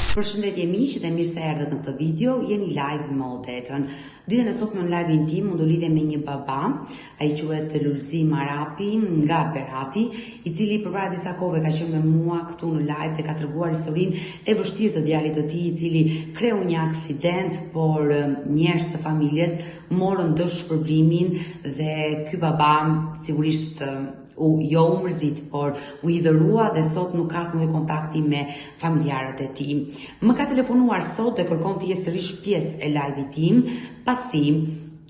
Përshëndetje miq dhe mirë se erdhët në këtë video. Jeni live me Odetën. Ditën e sotme në live-in tim mund të lidhem me një baba, ai quhet Lulzim Arapi nga Berati, i cili përpara disa kohëve ka qenë me mua këtu në live dhe ka treguar historinë e vështirë të djalit të tij, i cili kreu një aksident, por njerëz të familjes morën dësh shpërblimin dhe ky baba sigurisht jo u mërzit, por u hidhërua dhe sot nuk ka asnjë kontakti me familjarët e tij. Më ka telefonuar sot dhe kërkon të jetë sërish pjesë e live-it tim, pasi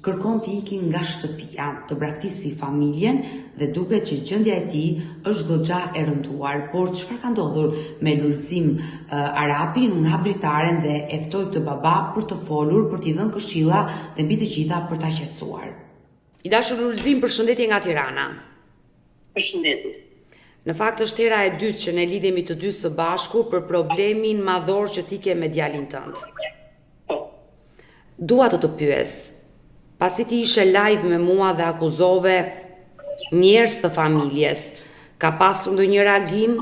kërkon të iki nga shtëpia, të braktisi familjen dhe duket që gjendja e tij është goxha e rënduar. Por çfarë ka ndodhur me Lulzim Arapin, unë hap dritaren dhe e ftoj këtë baba për të folur, për t'i dhënë këshilla dhe mbi të gjitha për ta qetësuar. I dashur Lulzim, përshëndetje nga Tirana. Përshëndetje. Në fakt është hera e dytë që ne lidhemi të dy së bashku për problemin madhor që ti ke me djalin tënd. Po. Dua të pyes, pasi ti ishe live me mua dhe akuzove njerëz të familjes, ka pasur ndonjë reagim?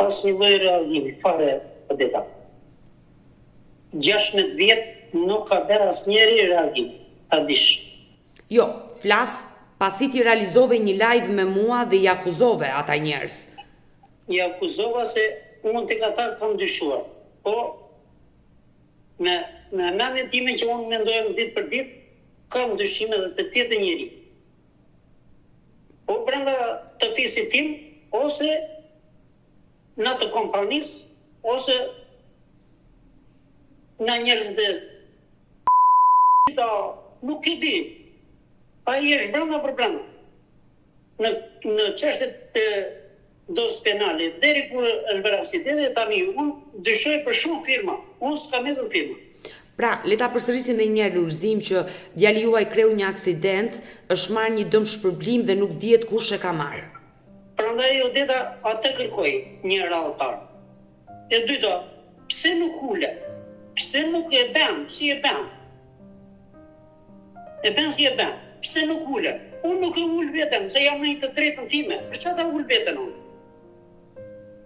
Asnjë lloj reagimi, fare Odeta. 16 vjet nuk ka bërë asnjëri reagim, ta dish. Jo, flas pasi ti realizove një live me mua dhe i akuzove ata njerëz. I akuzova se unë tek ata kam dyshuar. Po, me mendjen time që unë mendoj ditë për ditë, kam dyshime edhe të tjetër njeri. O brenda të fisit tim, ose në të kompanisë, ose në njerëz dhe nuk i di. Ai është brenda për brenda. Në çështjet e dosjes penale, deri kur është bërë aksidenti, tani unë dyshoj për shumë firma. Unë s'kam hedhur firma. Pra, le ta përsërisim edhe një herë Lulzim që djali juaj kreu një aksident, është marrë një dëm shpërblim dhe nuk dihet kush e ka marrë. Prandaj Odeta atë kërkoi një radhëtar. E dyta, pse nuk ule? Pse nuk e bën? Si e bën? E bën si e bën? Pse nuk ule? Unë nuk e ul veten, se jam në të drejtën time. Për çfarë ta ul veten unë?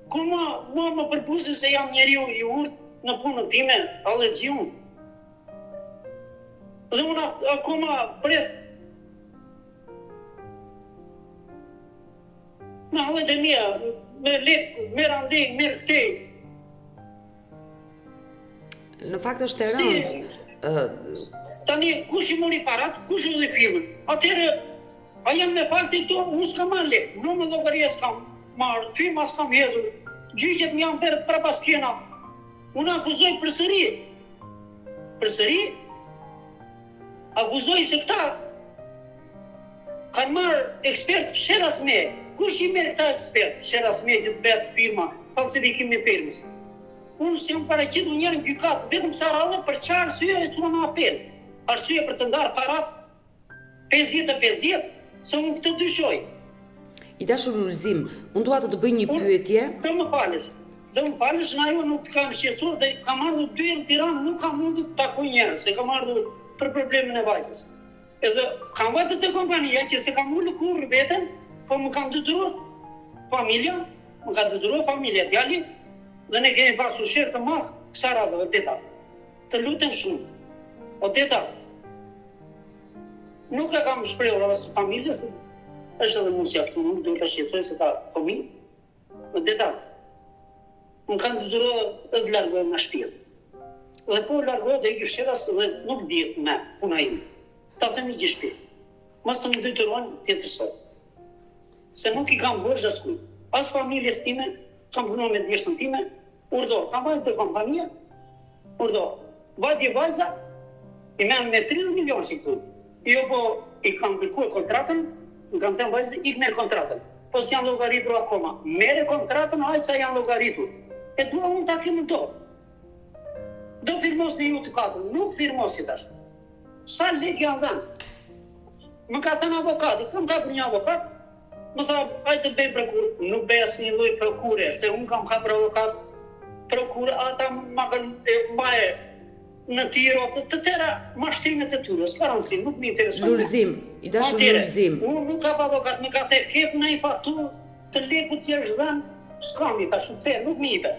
Kur mua më përpuzën se jam njeriu i urtë në punën time, allergjiun. Dhe unë akoma preth. Me hallet e mia, me lek, me randej, me rftej. Në fakt është e rëndë. Tani, kush i mori parat, kush u dhe firmën? Atëherë, a jam me fakti këto, unë s'kam marrë lek, nuk me llogaria s'kam marrë, firma s'kam hedhur, gjyqjet më janë bërë para skena. Unë akuzoj përsëri. Përsëri, akuzoj se këta kanë marrë ekspert fsheras me. Kush i merr këta ekspert fsheras me që të bëhet firma, falsifikim i firmës? Unë s'jam paraqitur njëherë në gjykat, vetëm sa radhë për çfarë arsye e çuan në apel. Arsye për të ndarë parat 50-50, se unë këtë dyshoj. I dashur Lulzim, unë dua të bëj një pyetje. Do më falësh, në ajo nuk të kam shqetësuar dhe kam ardhur 2 herë në Tiranë, nuk kam mundur të takoj njerëz, se kam ardhur për problemin e vajzës. Edhe kam vajtë të kompania që se kam ulur kurrë veten, po më kam detyruar familja, djali, dhe ne kemi pasur shër të madh kësaj radhe, Odeta. Të lutem shumë. Odeta, nuk e kam shprehur as familjes, është edhe mundësia këtu, nuk duhet ta shqetësoj se ka fëmijë. Odeta, më kanë detyruar të largohem nga shtëpia. Dhe po largohet dhe i fsheras dhe nuk dihet me puna ime. Ta themi gjithë shpirt. Mos të më detyrojnë tjetër sot. Se nuk i kam bërë askujt. As familjes time, kam punuar me djersën time, urdo, kam vajtë të kompania, urdo, vajtje vajza, i me 30 milion si këtu. Jo po i kam kërkuar kontratën, i kam thënë vajzë, ik merr kontratën. Po s'janë llogaritur akoma. Merre kontratën, hajtë sa janë llogaritur. E dua unë ta kem në dorë. Do firmosni ju të katër, nuk firmosi tash. Sa lek janë dhënë? Më ka thënë avokati, kam kapur një avokat, më tha, hajtë të bëj prokur. Nuk bëj asnjë lloj prokure, se unë kam kapur avokat. Prokur ata ma kanë mbaje në tiro të tëra mashtrimet e tyre, s'ka rëndësi, nuk më intereson. Lulzim, i dashur Lulzim. Unë nuk ka avokat, më ka thënë kep në një fakturë të lekut që është dhënë, s'kam i thash, nuk më jepet.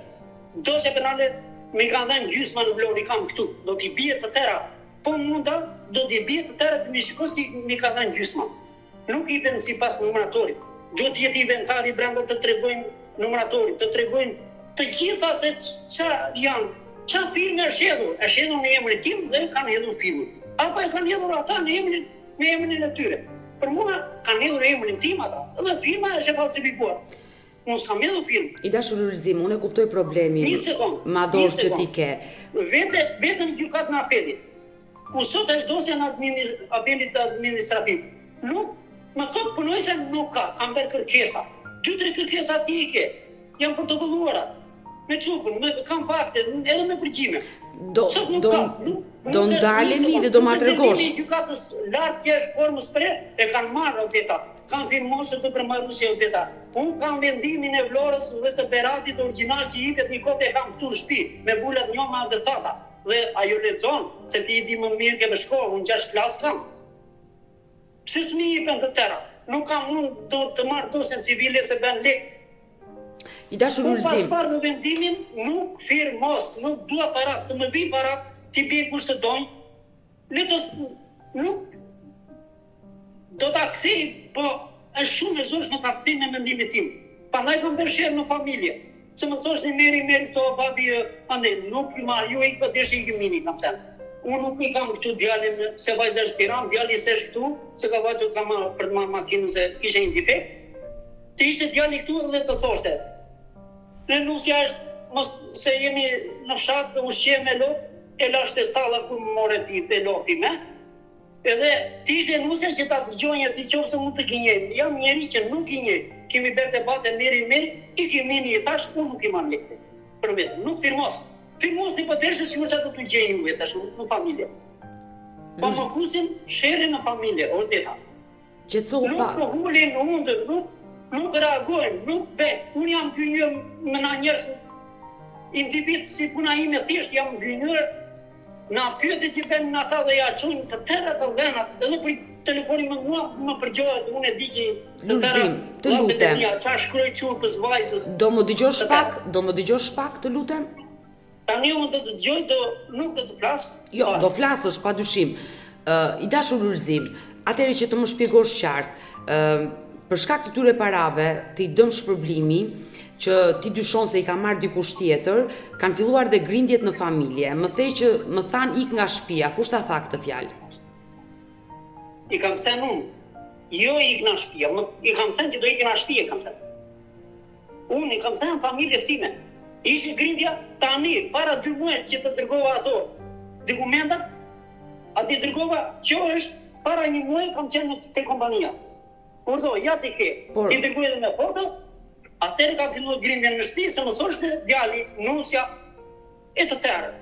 dosje penale me kanë dhënë gjysma në Vlorë, i kam këtu, do t'i bie të tëra. Po munda, do t'i bie të tëra të më shikoj si mi ka dhënë gjysma. Nuk i ben sipas numëratorit. Do të jetë inventari brenda të tregojnë numëratorit, të tregojnë të gjitha se ç'a janë, ç'a firmë është hedhur. Është hedhur në emrin tim dhe kanë hedhur firmën. Apo e kanë hedhur ata në emrin e tyre. Për mua kanë hedhur emrin tim ata. Dhe firma është e falsifikuar. Unë s'kam hedhur firmë. I dashur Lulzim, unë e kuptoj problemin madhor që ti ke. Vetëm gjykat në apelit. Ku sot është dosja në apelit administrativ. Nuk, më thotë punojse nuk ka, kam bërë kërkesa. 2-3 kërkesa ti i ke, janë protokolluara. Me çupën, kam fakte, edhe me përgjime. Do ndalemi dhe do ma tregosh. Gjykatës lartë jashtë formës pre, e kanë marrë veta. Kanë firmosur të përmarrësje veta. Unë kam vendimin e Vlorës dhe të Beratit origjinal që jepet një kopje kam këtu në shtëpi, me bulat njoma dhe thata. Dhe ajo lexon, se ti i di më mirë ke me shkollë, unë 6 klasë kam. Pse s'mi jepen të tëra? Nuk kam unë do të marrë dosjen civile se bën lek. I dashur Lulzim. Unë pas parë në vendimin, nuk firmos, nuk dua parat, të më bëj parat, ti bëj kush të donjë. Nuk do ta kthej, po është shumë e zorshme ta kthej me mendimin tim. Prandaj kam bërë sherr në familje. Se më thosh një meri këto babi, ande, nuk i marr, ju i këtë i mini, kam thënë. Unë nuk i kam këtu djalin, se vajza është Tiranë, djali se është këtu, se ka vajtu ka marrë për të marrë makinën se kishe një defekt. Të ishte djali këtu dhe të thoshte. Në nusja është, se jemi në fshat dhe ushqe me lot, e lashte stalla ku më more ti të loti me. Edhe të ishte nusja që ta të gjojnë ti qovë se mund të gjenjej. Jam njeri që nuk gjenjej. Kemi bërë debate meri, i kemi një i thash, unë nuk i marrë lekte. Për vetë, nuk firmos. Firmos një pëtërshë që që të të gjejnë vetë në familje. Po më kusin shere në familje, o deta. Nuk hullin në undër, nuk reagojnë, nuk be. Unë jam gjynjër me na njerës individ si puna ime thjesht, jam gjynjër na pyete që ben në ata dhe ja qojnë të tëra të venat, edhe për telefoni me mua më përgjohet, unë e di që Lulzim, të lutem. Qa shkroj qurpës vajzës. Do më dëgjosh pak, të lutem? Tani unë do të dëgjoj, nuk do të flas. Jo, do flasësh padyshim. I dashur Lulzim, atëherë që të më shpjegosh qartë, për shkak të tyre parave, të i dëm shpërblimi, që ti dyshon se i ka marrë dikush tjetër, kanë filluar dhe grindjet në familje. Më thej që më than ik nga shtëpia, kush ta tha këtë fjalë? I kam thënë unë, jo ik nga shtëpia, i kam thënë që do ik nga shtëpia, kam thënë. Unë i kam thënë familjes time. Ishte grindja tani, para 2 muaj që të dërgova ato dokumentat, aty dërgova që është para 1 muaj kam qenë te kompania. Urdo, ja ti ke, ti dërgoj edhe me foto, atëherë ka filluar grindja në shtëpi, se më thoshte djali, nusja, e të tërë.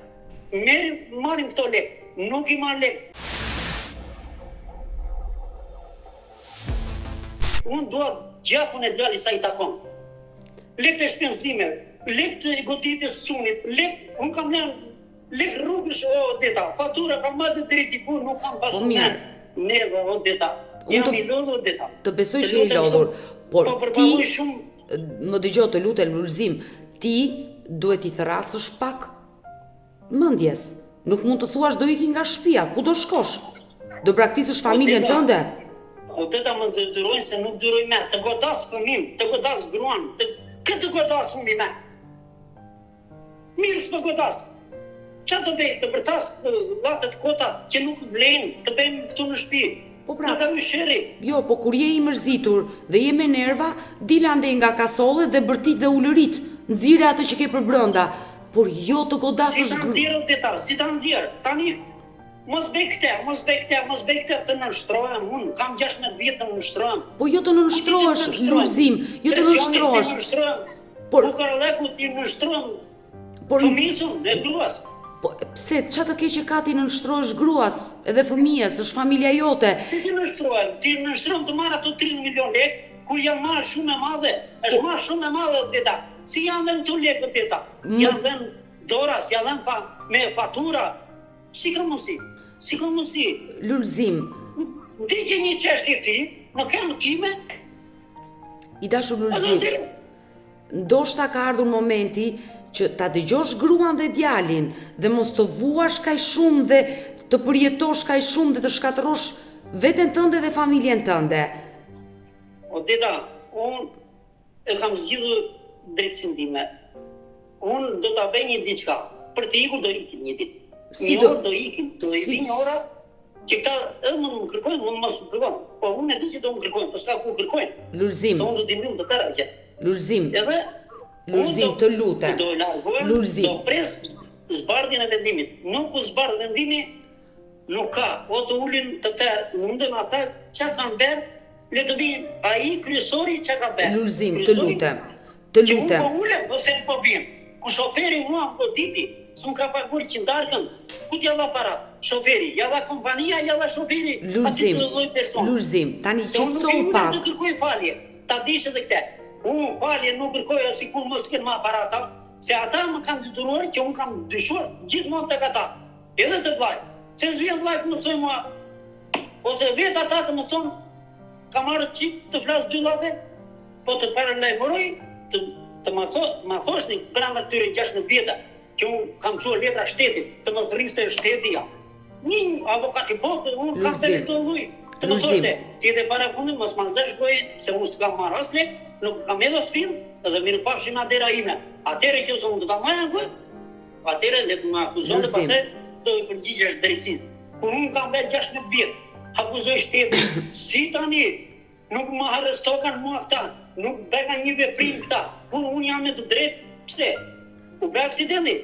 Marrim këto lek, nuk i marr lek. Unë dua gjakun e djali sa i takon. Lek të shpenzime, lek të goditës qunit, unë kam lek rrugësh o deta, fatura kam marrë drejt diku, nuk kam pasur neve o deta. Jam i lodhur o deta. Të besoj që je i lodhur, por ti, më dëgjoj të lutem Lulzim, ti duhet i thrasësh pak mendjes. Nuk mund të thuash do iki nga shtëpia, ku do shkosh? Do braktisësh familjen tënde? O deta më dërojnë se nuk dëroj me, të godas fëmin, të godas gruan, këtë godas unë i me. Mirë s'po godas. Qa të bëj, të bërtas latët kota që nuk vlejnë, të bëjmë këtu në shtëpi. Po pra, jo, po kur je i mërzitur dhe je me nerva, dila ndej nga kasolle dhe bërtit dhe ulërit, nxirë atë që ke për brenda, por jo të godasësh gruan. Si ta nxirë, tani, mos bëj këtë, të nënshtrohem, unë kam 16 vjetë të nënshtrohem. Po jo të nënshtrohesh, Lulzim, jo të nënshtrohesh. Bukarleku ti nënshtrohem, fëmisën e gruas. Po, pse, qa të keqe ka ti nënshtrohesh gruas, edhe fëmijës, është familja jote? Si ti nënshtrohem të marrë ato 30 milion lek, kur janë marrë shumë e madhe, është marrë shumë e madhe deta. Si janë dhe në të lekë deta? Janë dhe në doras, janë dhe me fatura. Si ka mësi? Lulzim. Dike një qeshti ti, në kemë time. I dashur Lulzim, ndoshta ka ardhur momenti që ta dëgjosh gruan dhe djalin dhe mos të vuash kaq shumë dhe të përjetosh kaq shumë dhe të shkatërrosh veten tënde dhe familjen tënde. O deta, unë e kam zgjidhur drejtësinë time. Unë do ta bëj një diçka. Për të ikur do ikim një ditë. Një orë do ikim, do i një ora që këta edhe më kërkojnë, më mos më kërkojnë. Po unë e di që do më kërkojnë, po s'ka ku kërkojnë. Lulzim. Se unë do t'i mbyll të tëra që. Lulzim. Edhe Lulzim, të lutem. Do largohem, do pres zbardhjen e vendimit. Nuk u zbardh vendimi, nuk ka. O të ulin të mundën ata çka kanë bërë, le të vinë ai kryesori çka ka bërë. Lulzim, të lutem. Të lutem. Unë po ulem ose po vim. Ku shoferi mua më goditi, s'm ka paguar qindarkën, ku t'ja dha para? Shoferi, ja dha kompania, ja dha shoferi. Lulzim, tani qetëson pak. Unë të kërkoj falje, ta dish edhe këtë. Unë falje nuk kërkoj as sikur mos ken më aparata, se ata më kanë detyruar që unë kam dyshuar gjithmonë tek ata. Edhe të vllaj. Se s'vjen vllaj më thoi mua, ose vet ata të më thonë, kam marrë çik të flas dy llafe, po të paralajmëroj të më thosni pranë atyre 16 vjeta që unë kam çuar letra shtetit, të më thërriste shteti ja. Një avokat i popullit, unë kam bërë çdo lloj. Të më thoshte, ti edhe para fundit mos ma zesh gojën, se unë s'kam marrë as lek, nuk kam edhe sfilm, edhe mirë pafshin atëra ime. Atëre që unë do ta marr gojë, atëre le të më akuzon dhe pastaj do i përgjigjesh drejtësisë. Kur unë kam bërë 16 vjet, akuzoj shtetin, si tani nuk më arrestokan mua këta, nuk bëka një veprim këta, kur unë jam me të drejtë, pse? U bë aksidenti,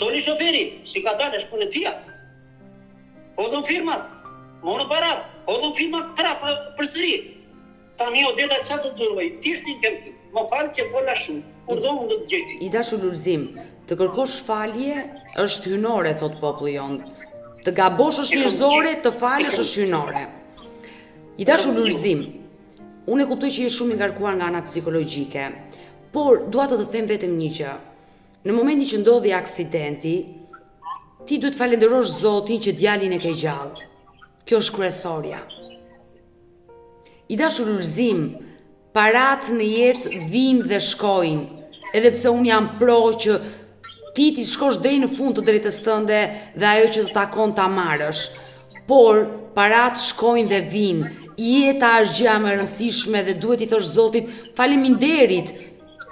doli shoferi, si ka dalë është punë tia. Hodhën firmat, morën parat, hodhën firmat përsëri. Tani o deta çfarë të duroj, ti shtin kem, më fal që fola shumë, por do unë do të gjej. I dashur Lulzim, të kërkosh falje është hynore, thot populli jon. Të gabosh është njerëzore, të falësh është hynore. I dashur Lulzim, unë e kuptoj që je shumë i ngarkuar nga ana psikologjike, por dua të them vetëm një gjë. Në momentin që ndodhi aksidenti, ti duhet falenderosh Zotin që djalin e ke gjallë. Kjo është kryesorja. I dashur Lulzim, parat në jetë vinë dhe shkojnë, edhe pse unë jam pro që ti shkosh deri në fund të drejtës tënde dhe ajo që të takon ta marrësh. Por parat shkojnë dhe vinë. Jeta është gjë më e rëndësishme dhe duhet i thosh Zotit faleminderit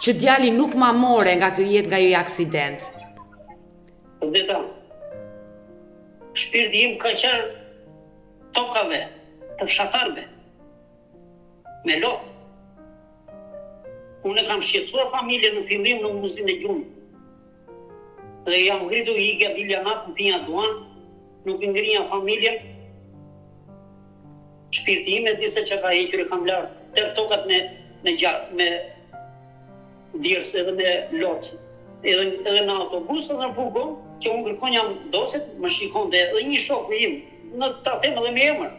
që djali nuk ma more nga kjo jetë, nga jo aksident. Deta, shpirti im ka qenë tokave, të fshatarve, me lotë. Unë kam shqetësuar familjen në fillim në muzin e gjumë. Dhe jam ngritur i ikja dilja natë në pinja duan, nuk ngrinja familjen. Shpirti im e di se që ka hequr e kam larë tërë tokat me djerës edhe me lotë, edhe në autobus edhe në furgon, që unë kërkonja doset, më shikon dhe edhe një shokë im, në ta them edhe me emër,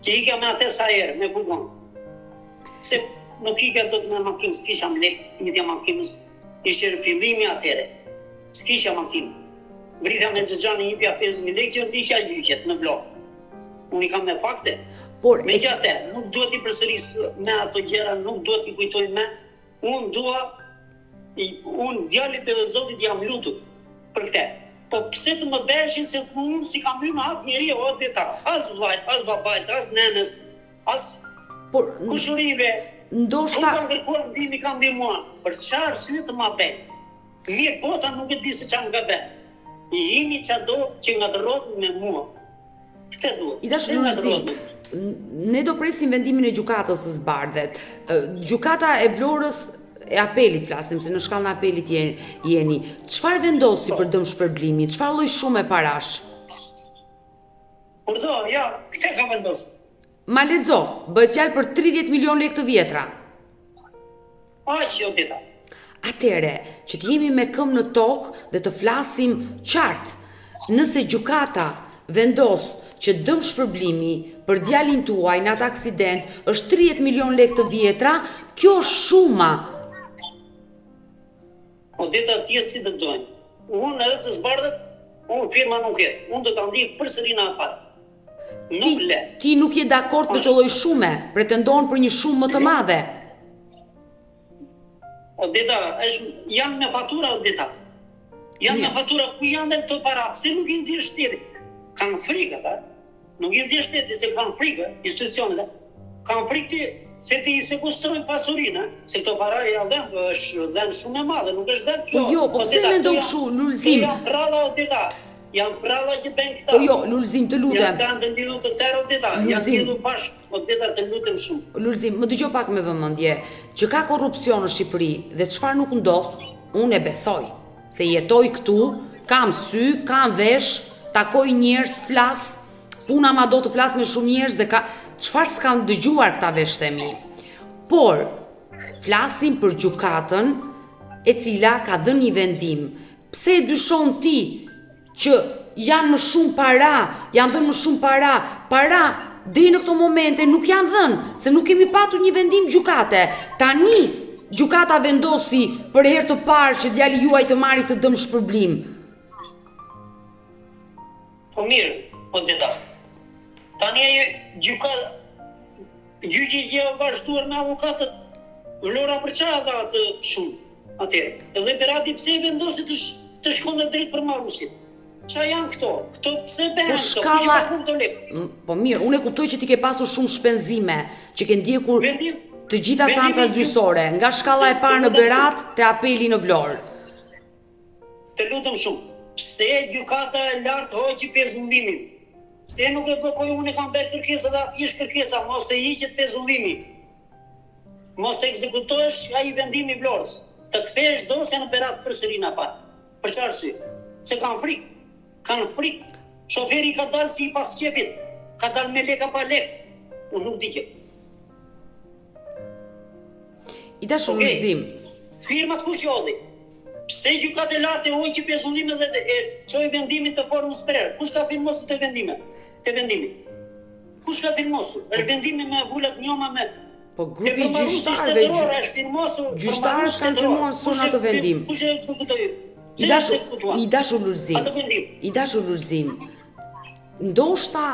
që ika me atë sa herë, me furgon. Se nuk ika do të me makinë, s'kisha më lekë, një tja makinës, ishte fillimi atere, s'kisha makinë. Britja me gjëgjanë një pja 5.000 lekë, që ndisha gjyqet në blokë. Unë i kam me fakte. Me që atë, nuk duhet i përsëris me ato gjera, nuk duhet i kujtoj me. Unë djalit edhe Zotit jam lutur për këte. Po pse të më beshin se unë si kam hyrë në hap njeri o deta. As vllajt, as babajt, as nenës, as kushurive. Nuk kam kërkuar ndihmë, kam ndihmuar. Për çfarë arsye të ma bën? Mirë, bota nuk e di se çfarë ka bën. I imi çado që ngatërrohet me mua. Këtë duhet. I dashur Lulzim, ne do presim vendimin e gjykatës së Zbardhet. Gjykata e Vlorës e apelit flasim, se në shkallën e apelit jeni. Çfarë vendosi për dëmshpërblimi? Çfarë lloj shumë parash? Por do, ja, këtë ka vendosur. Ma lexo, bëhet fjalë për 30 milion lekë të vjetra. Aq, jo deta. Atëre, që të jemi me këmbë në tokë dhe të flasim qartë. Nëse gjykata vendos që dëmshpërblimi për djalin tuaj në atë aksident është 30 milion lekë të vjetra, kjo është shuma. O deta tjesë si të dojnë. Unë edhe të Zbardhet, unë firma nuk jetë. Unë do të ndihë përsëri në apat. Nuk le. Ti nuk je dakord me të lloj shume, pretendon për një shumë më të madhe. Odeta, janë me fatura, Odeta. Janë me fatura, ku janë dhe këto para? Pse nuk i nxjerr shteti? Kanë frikë ata. Nuk i nxjerr shteti se kanë frikë, institucionet. Kanë frikë se ti i sekustrojnë pasurinë, se këto para janë dhënë shumë e madhe, nuk është dhënë. Po jo, po pse mendon kështu, Lulzim? Janë pralla, Odeta. Janë pralla që bëjnë këta. Po jo, Lulzim, të lutem. Janë të ndihmu të tërë, Odeta. Janë ndihmu bashkë, Odeta, të lutem shumë. Lulzim, më dëgjoj pak me vëmendje, që ka korrupsion në Shqipëri dhe çfarë nuk ndodh, unë e besoj. Se jetoj këtu, kam sy, kam vesh, takoj njerëz, flas, puna ma do të flas me shumë njerëz dhe çfarë s'kan dëgjuar këta veshtë e mi. Por flasim për gjykatën e cila ka dhënë një vendim. Pse e dyshon ti që janë më shumë para, janë dhënë më shumë para deri në këto momente nuk janë dhënë, se nuk kemi patur një vendim gjykate. Tani gjykata vendosi për herë të parë që djali juaj të marrë të dëm shpërblim. Po mirë, Odeta. Tani gjykata gjyqi që vazhduar me avokatët vlora për çfarë dha atë shumë atëherë. Edhe Berati pse vendosi të shkonte drejt për marrësit. Qa janë këto? Këto pse bëhen këto? Po mirë, unë e kuptoj që ti ke pasur shumë shpenzime, që ke ndjekur të gjitha seancat gjyqësore, nga shkalla e parë në Berat te apeli në Vlorë. Të lutem shumë, pse gjykata e lartë hoqi pezullimin? Pse nuk e blokoi, unë e kam bërë kërkesa dhe thjesht kërkesa, mos të hiqet pezullimi. Mos të ekzekutohesh ai vendimi i Vlorës. Të kthesh dosjen në Berat përsëri na pa. Për çfarë arsye? Se kanë frikë. Kanë frikë. Shoferi ka dalë si pas qepit. Ka dalë me leka pa lek. Unë nuk di që. I dashur Lulzim. Firmat kush jodhi? Pse gjykata e lartë hoqi pezullimin dhe e çoi vendimin të formës prerë? Kush ka firmosur të vendimi? Kush ka firmosur? Vendimi me vulat njoma me. Po grupi gjyqtarëve kanë firmuar atë vendim. Kush e ekzekutoi? I dashur Lulzim, ndoshta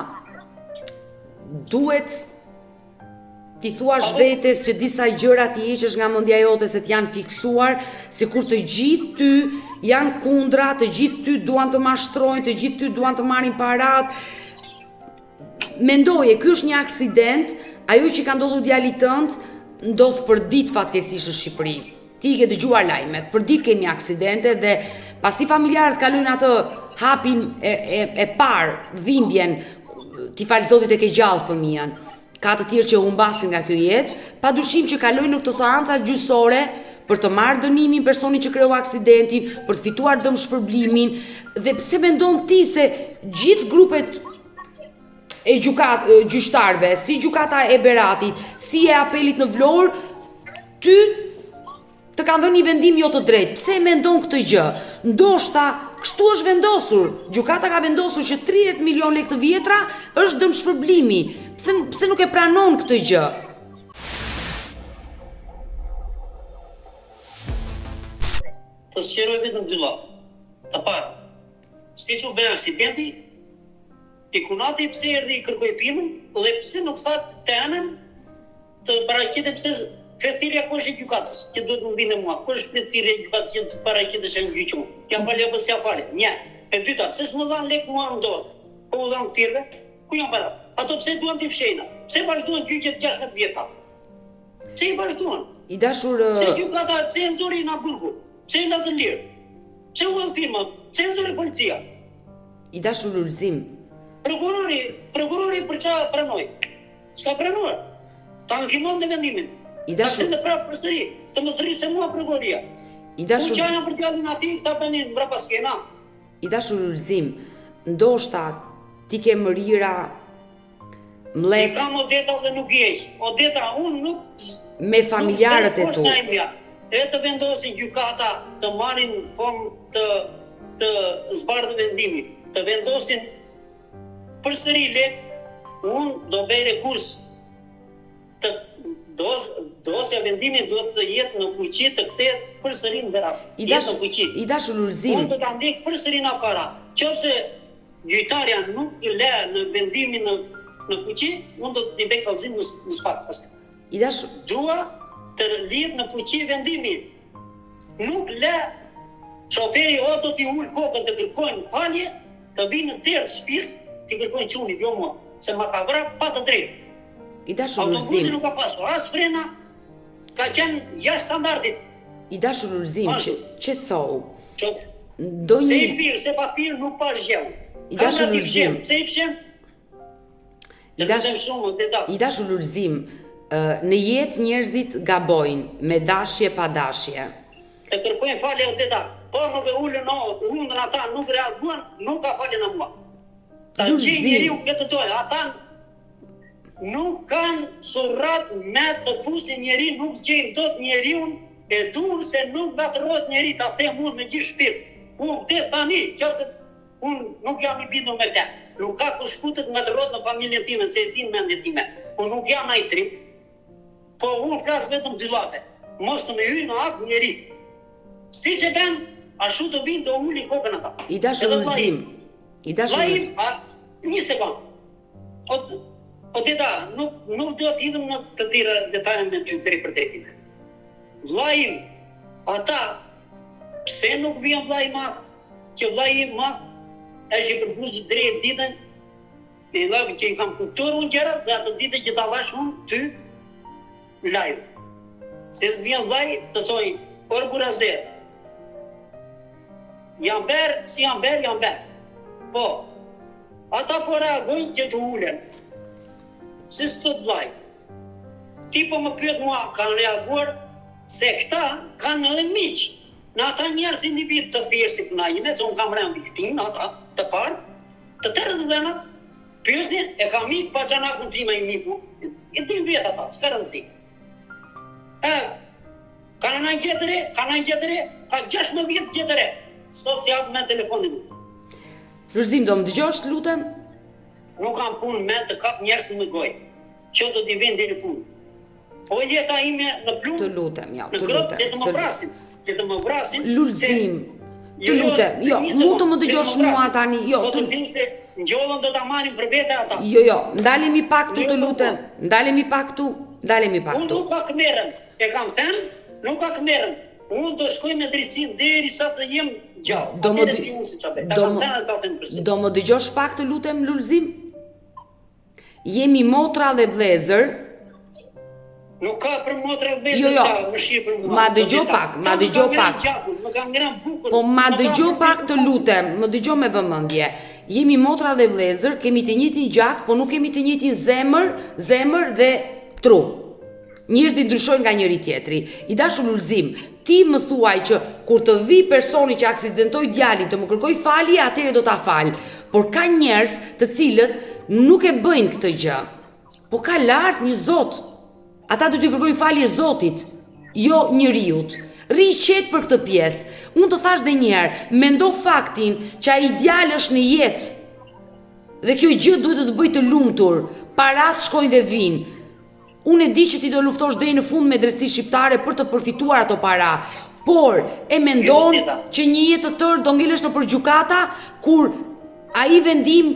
duhet ti thuash vetes që disa gjëra ti heqësh nga mendja jote se të janë fiksuar, sikur të gjithë ty janë kundra, të gjithë ty duan të mashtrojnë, të gjithë ty duan të marrin parat. Mendoje, ky është një aksident, ajo që ka ndodhur djalit tënd ndodh për ditë fatkeqësisht në Shqipëri. Ti ke dëgjuar lajmet, për ditë kemi aksidente dhe pasi familjarët kalojnë atë hapin e parë, dhimbjen, ti falë Zotit e ke gjallë fëmijën, ka të tjerë që humbasin nga kjo jetë, padyshim që kalojnë në këto seanca gjyqësore për të marrë dënimin personit që kreu aksidentin, për të fituar dëm shpërblimin, dhe pse mendon ti se gjithë grupet e gjyqtarëve, si gjykata e Beratit, si e apelit në Vlorë, ty të kanë dhënë një vendim jo të drejtë. Pse e mendon këtë gjë? Ndoshta kështu është vendosur. Gjykata ka vendosur që 30 milion lekë të vjetra është dëm shpërblimi. Pse nuk e pranon këtë gjë? Të sqaroj vetëm dy lafë. Të parë, siç u bë aksidenti, i kunati pse erdhi i kërkoi pimën dhe pse nuk tha të anën të paraqitet pse Fletësirja ku është e gjykatës, që duhet më vinë mua. Ku është fletësirja e gjykatës që të paraqitet në gjyqëm? Jam falë apo s'ja falë? Një. E dyta, pse s'më dhan lek mua në dorë? Po u dhan tjerëve? Ku janë para? Ato pse duan t'i fshejnë? Pse vazhduan gjyqet 16 vjeta? Pse i vazhduan? I dashur pse gjykata, pse nxori na burgu? Pse na të lirë? Pse u firma? Pse nxori policia? I dashur Lulzim. Prokurori për çfarë pranoi? S'ka pranuar. Ta ankimon në vendimin. I dashur të prapë përsëri, të më thëriste mua prokuroria. I dashur Unë janë për djalin atij, ta bënin mbrapa skena. I dashur Lulzim, ndoshta ti ke mërira mlef. I kam Odeta dhe nuk jeq. Odeta, unë nuk me familjarët e tu. E të vendosin gjykata të marrin formë të zbardhë vendimin, të vendosin përsëri lek, unë do bëj rekurs të dosja vendimit duhet të jetë në fuqi të kthehet përsëri në Berat. I dashur Lulzim. Unë do ta ndjek përsëri në para. Qofse gjyqtarja nuk lë në vendimin në fuqi, unë do t'i bëj kallëzim në sfat. I dashur dua të lidh në fuqi vendimin. nuk le shoferi o do t'i ullë kokën të kërkojnë falje, të vinë në derë shtëpisë, t'i kërkojnë qunit, jo mua, se ma ka vra pa të drejtë. I dashur Autobusi Lulzim, nuk ka pasur as frena, ka qenë jashtë standardit. i dashur Lulzim, qetësohu. Se Ndonjë i pirë, se pa pirë nuk pa zgjev. I dashur Lulzim, Se i fshem? I dashur Lulzim, në jetë njerëzit gabojnë me dashje pa dashje. Të kërkojnë falje o teta, po nuk e ullën hundën ata, nuk reaguan, nuk ka falje në mua. Ta gjej njeriu këtë dojë, ata nuk kanë surrat me të fusin njeri, nuk gjejnë dot njeriun e dur se nuk gatërohet njeri ta them unë me gjithë shpirt. Unë vdes tani, qofse unë nuk jam i bindur me te. Nuk ka kush futet nga të rrotë në familjen time, se e din mendjen time. Unë nuk jam ai trim, po unë flas vetëm dy llafe. Mos të më hyj në hap njeri. Si që ben, ashtu të vinë do uli kokën ata. I dashur Lulzim, Vllai, një sekond. O teta, nuk do të hidhem në të tjera detaje me ty drejt për drejtime. Vllai, ata, pse nuk vjen vllai i madh? Që vllai i madh është i përpusur drejt ditën, e lavë që i kam kuptuar unë gjëra, dhe atë ditë që ta vash unë ty live. Se s'vjen vllai të thoj, or burazer. Jam berë, si jam berë. Po, ata po reagojnë që të ulen. Se s'tot vllai. Ti po më pyet mua, kanë reaguar se këta kanë edhe miq. Në ata njerëz individ të thjeshtë si puna ime, se unë kam rënë viktim në ata të partë, të tërë të dhena, pyesni, e ka mik pa xhanakun time i miku. E din vet ata, s'ka rëndësi. Kanë në gjetëre, ka 16 vjet gjetëre. Sot si hap me telefonin. Lulzim, do më dëgjosh, lutem? Nuk kam punë me të kap njerëz me gojë. Që do t'i vinë deri në fund. O jeta ime në plumë. Të lutem, ja, në krop, dhe të më vrasin. Dhe të më vrasin. Lulzim, të lutem, jo, mund të më dëgjosh mua tani, jo. Po të dinë se ngjollën do ta marrin për vete ata. Jo, ndalemi pak tu, të lutem. Ndalemi pak tu. Unë nuk ka këmerën. E kam thënë, nuk ka këmerën. Unë do shkoj me drejtësinë derisa të jem gjallë. Do më dëgjosh pak, të lutem, Lulzim? Jemi motra dhe vlezër. Nuk ka për motra dhe vlezër, më shih për mua. Ma dëgjo pak. Më kam ngrënë bukur. Po ma dëgjo pak, të lutem, më dëgjo me vëmendje. Jemi motra dhe vlezër, kemi të njëjtin gjak, po nuk kemi të njëjtin zemër dhe tru. Njerëzit ndryshojnë nga njëri tjetri. I dashur Lulzim, ti më thuaj që kur të vi personi që aksidentoi djalin të më kërkoj falje, atëherë do ta fal. Por ka njerëz të cilët nuk e bëjnë këtë gjë. Po ka lart një Zot. Ata do t'i kërkojnë falje Zotit, jo njeriut. Rri qetë për këtë pjesë. Unë të thash dhe njerë, mendo faktin që ai djalë është në jetë. Dhe kjo gjë duhet të bëj të lumtur. Parat shkojnë dhe vinë. Unë e di që ti do luftosh deri në fund me drejtësi shqiptare për të përfituar ato para, por e mendon që një jetë të tërë do ngelesh në përgjykata kur ai vendim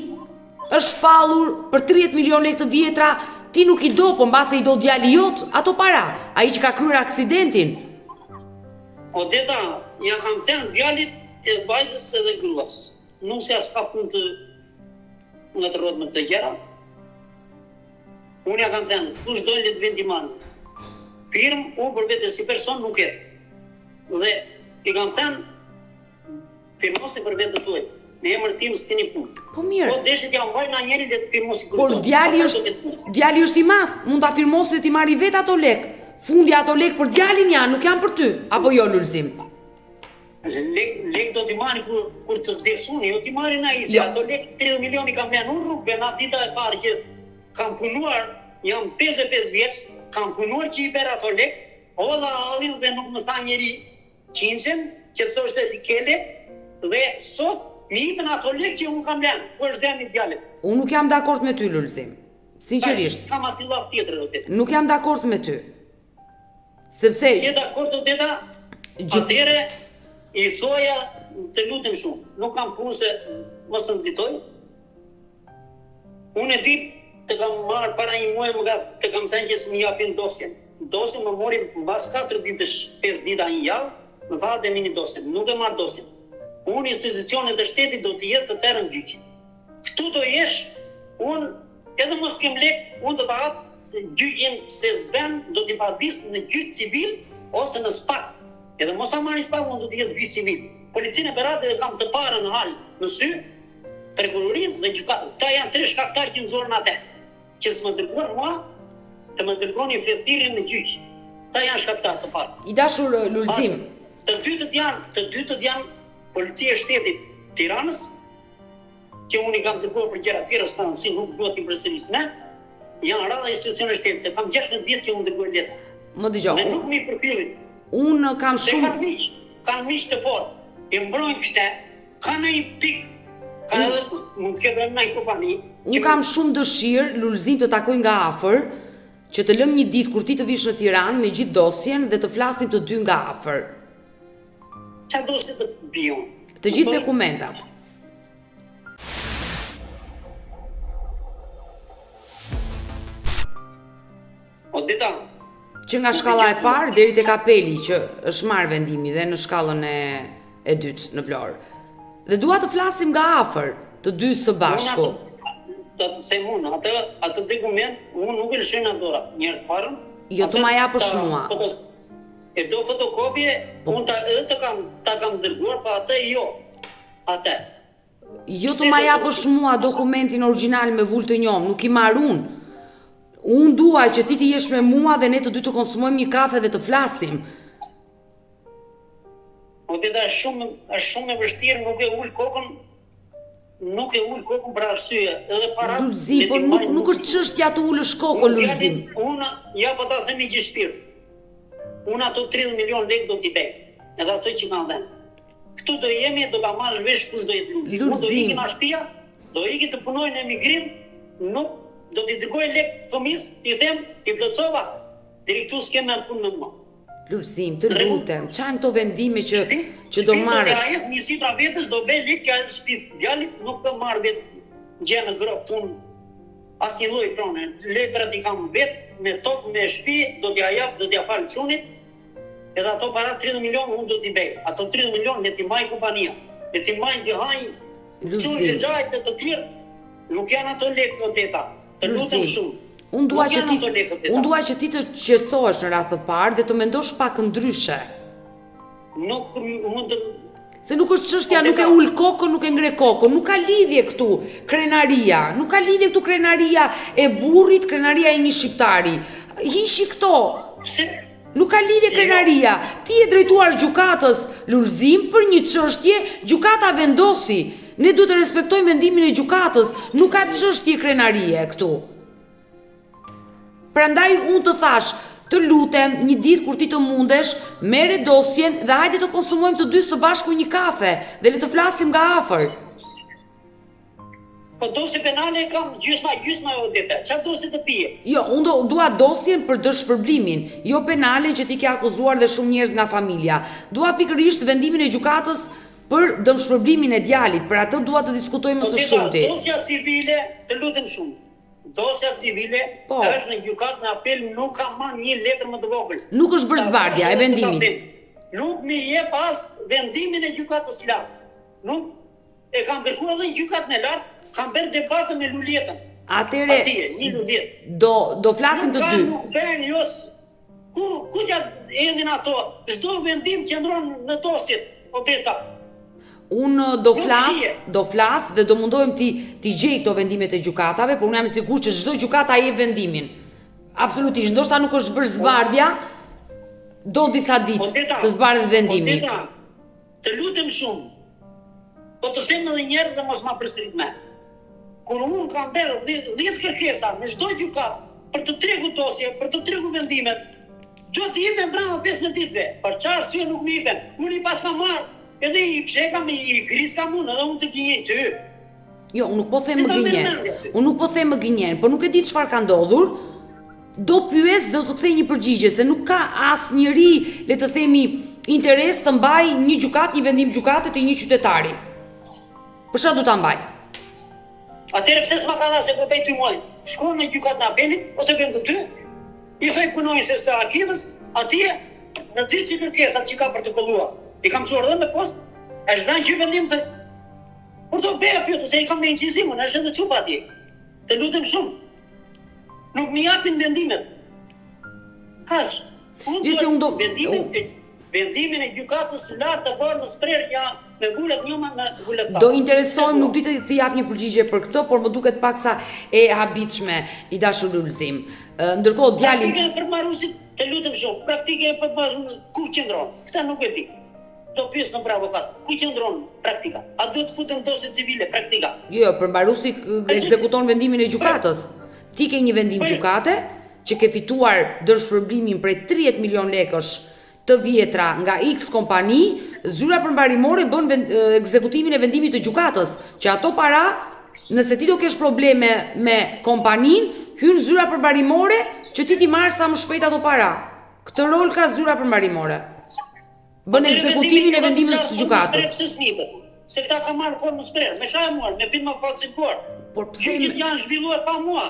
është shpallur për 30 milion lekë të vjetra, ti nuk i do, po mbase i do djali jot ato para, ai që ka kryer aksidentin. O deta, ja kam thënë djalit e vajzës edhe gruas. Nuk se as ka punë të nga të rrotë me këtë gjëra. Unë ja kam thënë, kush dojnë le të vendiman. Firmë, unë për vete si person nuk e. Dhe i kam thënë, firmosi për vete të tuaj. Në emër tim s'keni punë. Po mirë. Po deshet ja mbaj na njeri le të firmosi kush por djali është i madh, mund ta firmosi dhe ti marri vet ato lek. Fundi ato lek për djalin janë, nuk janë për ty. Apo jo, Lulzim? Lek do t'i marri kur të vdesuni, jo t'i marri na isi. Ato lek 30 milioni kam lënë unë rrugë, na dita e parë që kam punuar, jam 55 vjeç, kam punuar që i ber ato lek, holla hallin dhe nuk më tha njeri qinqen, që të thoshte kele, dhe sot mi ipen ato lek që unë kam lënë, ku është demi djalit. Unë nuk jam dakord me ty, Lulzim. Sinqerisht. S'kam asnjë llaf tjetër do të. Nuk jam dakord me ty. Sepse si e dakord do të ta? Atëre i thoja, të lutem shumë, nuk kam punë se mos të nxitoj. Unë e di të kam marrë para një muaj të kam thënë që s'më japin dosjen. Dosjen më mori mbas 4 ditësh, 5 dita një javë, më tha dhe mini dosjen, nuk e marr dosjen. Unë institucionet e shtetit do të jetë të terën gjyq. Këtu do jesh, unë edhe mos kem lek, unë do të hap gjyqin se zven do t'i pardis në gjyq civil ose në SPAK. Edhe mos ta marrin SPAK, unë do të jetë gjyq civil. Policinë e Berat e kam të parë në hal në sy, prokurorin dhe gjykatën. Këta janë 3 shkaktarë që nxorën atë. Që s'më dërguar mua, të më dërgoni fletëtirin në gjyq. Këta janë shkaktarë të parë. I dashur Lulzim. Të dytët janë Policia e Shtetit Tiranës, që unë i kam dërguar për gjëra tjera, s'kam si nuk duhet i përsëris me, janë rradha institucione shtetit, se kam 16 vjet që unë dërgoj letra. Më dëgjoj. Dhe nuk mi përfillin. Unë kam shumë kanë miq të fortë, i mbrojnë qytet, kanë ai pik, kanë edhe mund të ketë në kompani. Unë kam shumë dëshirë Lulzim të takoj nga afër, që të lëm një ditë kur ti të vish në Tiranë me gjithë dosjen dhe të flasim të dy nga afër. Çfarë dosje të bion? Të gjithë dokumentat. O dita. Që nga shkalla e parë deri tek apeli që është marrë vendimi dhe në shkallën e dytë në Vlorë. Dhe dua të flasim nga afër, të dy së bashku. Të them unë, atë dokument unë nuk e lëshoj në dora. Një herë parë. Jo të ma japësh mua. E do fotokopje, unë ta kam dërguar, pa atë jo. Atë. Jo të ma japësh mua dokumentin origjinal me vull të njom, nuk i marr unë. Unë dua që ti të jesh me mua dhe ne të dy të konsumojmë një kafe dhe të flasim. O dita është shumë e vështirë, nuk e ul kokën për arsye, edhe para. Lulzim, po nuk është çështja të ulësh kokën, Lulzim. Unë ja po ta themi që shpirt. Unë ato 30 milion lekë do t'i bej, edhe ato që kanë dhënë. Këtu do jemi, do ta marrësh vesh kush do jetë lupi. Unë do ikim në shtëpia, do iki të punoj në emigrim, nuk do t'i dërgoj lekë fëmis, t'i them, t'i plotësova, deri këtu s'kem me punë me mua. Lulzim, të lutem, çan këto vendime që do marrësh. Shpirë do një sipra vetës, do bej lekë, ka shtëpi djalit, nuk të marr vetë gjë në grop punë. Asnjë lloj pronë, letrat i kam vetë, me tokë, me shtëpi, do t'ja jap, do t'ja fal çunit. Edhe ato para 30 milion unë do t'i bej. Ato 30 milion le t'i maj kompania, le t'i maj t'i haj, çunit e xhajt të tjerë. Nuk janë ato lekë vërteta. Të lutem shumë. Unë dua që ti të qetësohesh në radhë të parë dhe të mendosh pak ndryshe. Nuk mund të. Se nuk është çështja, nuk e ul kokën, nuk e ngre kokën, nuk ka lidhje këtu krenaria, nuk ka lidhje këtu krenaria e burrit, krenaria e një shqiptari. Hiqi këto. Nuk ka lidhje krenaria. Ti je drejtuar gjykatës, Lulzim, për një çështje, gjykata vendosi. Ne duhet të respektojmë vendimin e gjykatës, nuk ka çështje krenarie këtu. Prandaj unë të thash, të lutem, një ditë kur ti të mundesh, merre dosjen dhe hajde të konsumojmë të dy së bashku një kafe dhe le të flasim nga afër. Po dosje penale kam gjysma e odete. Çfarë dosje të pije? Jo, unë dua dosjen për dëshpërblimin, jo penalen që ti ke akuzuar dhe shumë njerëz nga familja. Dua pikërisht vendimin e gjykatës për dëmshpërblimin e djalit, për atë dua të diskutojmë së shumti. Dosja civile, të lutem shumë. Dosja civile është në gjykatë në apel, nuk ka marrë një letër më të vogël. Nuk është bërë zbardhja e vendimit. Nuk mi je pas vendimin e gjykatës së lartë. Nuk e kam kërkuar edhe në gjykatën e lartë, kam bërë debatën me Luletën. Atëre, një Lulet. Do flasim të dy. Nuk bën jos. Ku ja endin ato? Çdo vendim qëndron në dosjet, odeta. Unë do flas dhe do mundohem ti gjej këto vendimet e gjykatave, por unë jam i sigurt që çdo gjykata jep vendimin. Absolutisht, ndoshta nuk është bërë zbardhja, do disa ditë të zbardhet vendimi. Të lutem shumë. Po të them edhe një herë dhe mos ma përsërit më. Kur unë kam bërë 10 kërkesa në çdo gjykatë për të treguar dosje, për të treguar vendimet, duhet të jepem brenda 15 ditëve. Për çfarë arsye nuk më jepen? Unë i pas kam marrë. Edhe i pshekam, i kriskam unë, edhe unë të gënjej ty. Jo, unë nuk po them më gënjen, po nuk e di çfarë ka ndodhur. Do pyes dhe do të kthej një përgjigje, se nuk ka asnjëri, le të themi, interes të mbaj një gjykatë, një vendim gjykate të një qytetari. Për çfarë do ta mbaj? Atëherë pse s'ma ka dhënë se po bëj ty muaj? Shkon në gjykatë në apelit ose vjen të ty? I thoj punojnë se sa arkivës, atje në gjithë që kërkesat që ka protokolluar, i kam çuar edhe me post, është dhënë gjë vendim se por do bëja pyetur se i kam me incizimin, është edhe çupa atje. Të lutem shumë. Nuk më japin vendimet. Kaq. Vendimin e gjykatës së lartë të bërë në Sprerë janë me gulat njëma me gulat ta. Do interesojmë, nuk di të jap një përgjigje për këtë, por më duket paksa e habitshme i dashur Lulzim. Ndërkohë djali praktikën e përmarruesit, të lutem shumë, praktikën e përmarruesit ku qëndron? Këtë nuk e di. Do pyes në avokat. Ku qëndron praktika? A duhet të futen dosje civile praktika? Jo, përmbaruesi ekzekuton vendimin e gjykatës. Ti ke një vendim gjykate që ke fituar dërshpërblimin prej 30 milion lekësh të vjetra nga X kompani, zyra përmbarimore bën ekzekutimin e vendimit të gjykatës, që ato para, nëse ti do kesh probleme me kompanin, hyn zyra përmbarimore që ti marrë sa më shpejt ato para. Këtë rol ka zyra përmbarimore. Bën ekzekutimin e vendimit të gjykatës. Se këta ka marrë formën Sprerë, me çfarë marrë? Me firma falsifikuar. Por pse janë zhvilluar pa mua?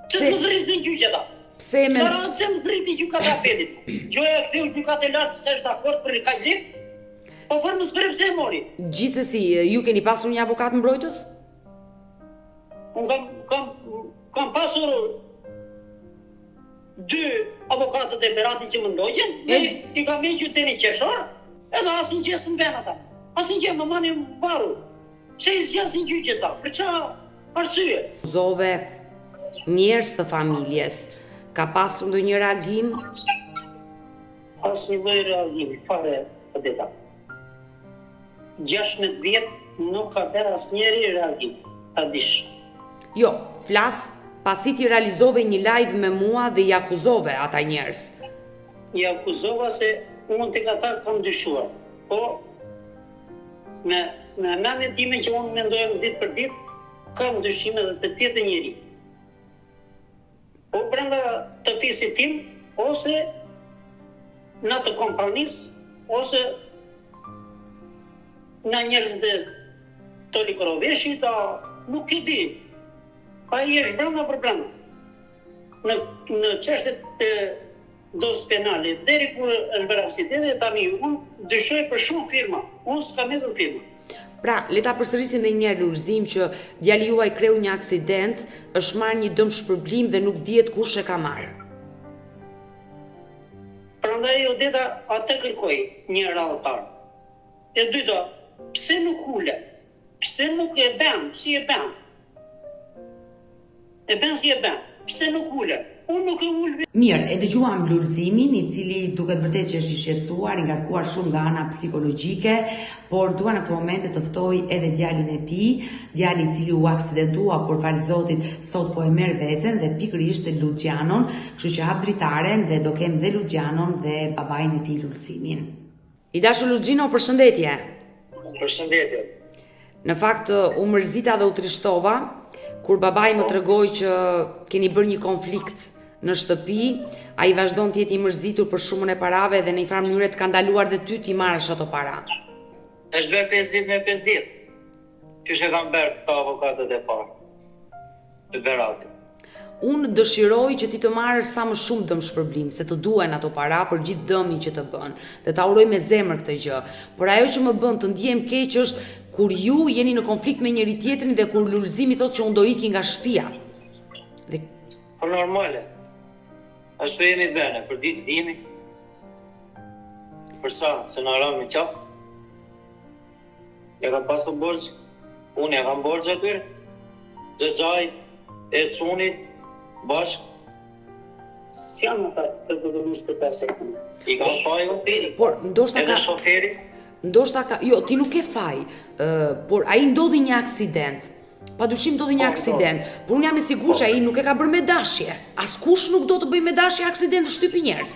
Ç'është më dhërisë gjyqja ta? Pse me Sa më drejti gjykata apelit. Gjoja ktheu gjykatë lart se është dakord për kaq lik. Po formën Sprerë pse e mori? Gjithsesi, ju keni pasur një avokat mbrojtës? Unë kam pasur 2 avokatët e Beratit që më ndoqën, i kam hequr deri në qershor, edhe asnjë gjë s'm vjen ata. Asnjë gjë më mani varur. Pse i zgjasin gjyqet ta? Për çfarë arsye? Zove njerëz të familjes. Ka pasur ndonjë reagim? Asnjë lloj reagimi, fare vërteta. 16 vjet nuk ka bërë asnjëri reagim. Ta dish. Jo, flas pasi ti realizove një live me mua dhe i akuzove ata njerëz. I akuzova se unë tek ata kam dyshuar. Po me mendjen time që unë mendoj ditë për ditë, kam dyshime edhe të tjetër njëri. Po brenda të fisit tim, ose në të kompanisë, ose në njerëzit e Toli Koroveshit, nuk i di. Ai është brenda për brenda. Në çështjet e dosë penale, deri kur është bërë aksidenti, tani unë dyshoj për shumë firma. Unë s'kam hedhur firma. Pra, le ta përsërisim edhe një herë Lulzim që djali juaj kreu një aksident, është marrë një dëmshpërblim dhe nuk dihet kush e ka marrë. Prandaj Odeta atë kërkoi një radhëtar. E dyta, pse nuk ule? Pse nuk e bën? Si e bën? E bën si e bën? Pse nuk ule? Unë nuk e ul. Mirë, e dëgjuam Lulzimin, i cili duket vërtet që është i shqetësuar, i ngarkuar shumë nga ana psikologjike, por dua në këtë moment të ftoj edhe djalin e tij, djali i cili u aksidentua, por fal Zotit sot po e merr veten dhe pikërisht Lucianon, kështu që hap dritaren dhe do kem dhe Lucianon dhe babain e tij Lulzimin. I dashur Luciano, përshëndetje. Përshëndetje. Në fakt u mërzita dhe u trishtova kur babai më tregoi që keni bërë një konflikt në shtëpi, ai vazhdon të jetë i mërzitur për shumën e parave dhe në një farë mënyrë të ka ndaluar dhe ty ti marrësh ato para. Është bërë 50 me 50. Qysh e kanë bërë këta avokatët e parë të Beratit. Unë dëshiroj që ti të marrësh sa më shumë dëmshpërblim, se të duhen ato para për gjithë dëmin që të bën, dhe ta uroj me zemër këtë gjë. Por ajo që më bën të ndihem keq është kur ju jeni në konflikt me njëri tjetrin dhe kur Lulzimi thotë që unë do iki nga shtëpia. Dhe po normale. Ashtu jemi bene, për ditë zimi. Për sa, se në aram me qap. Ja ka pasur borgjë. Unë ja kam borgjë atyre. Gjëgjajt, e çunit, bashkë. Si janë ata të 25 sekundë? I kam faj shoferi. Por ndoshta edhe shoferi. Ndoshta ka, jo, ti nuk e faj, por ai ndodhi një aksident. Padyshim ndodhi një aksident, por unë jam i sigurt që ai nuk e ka bërë me dashje. Askush nuk do të bëjë me dashje aksident të shtypi njerëz.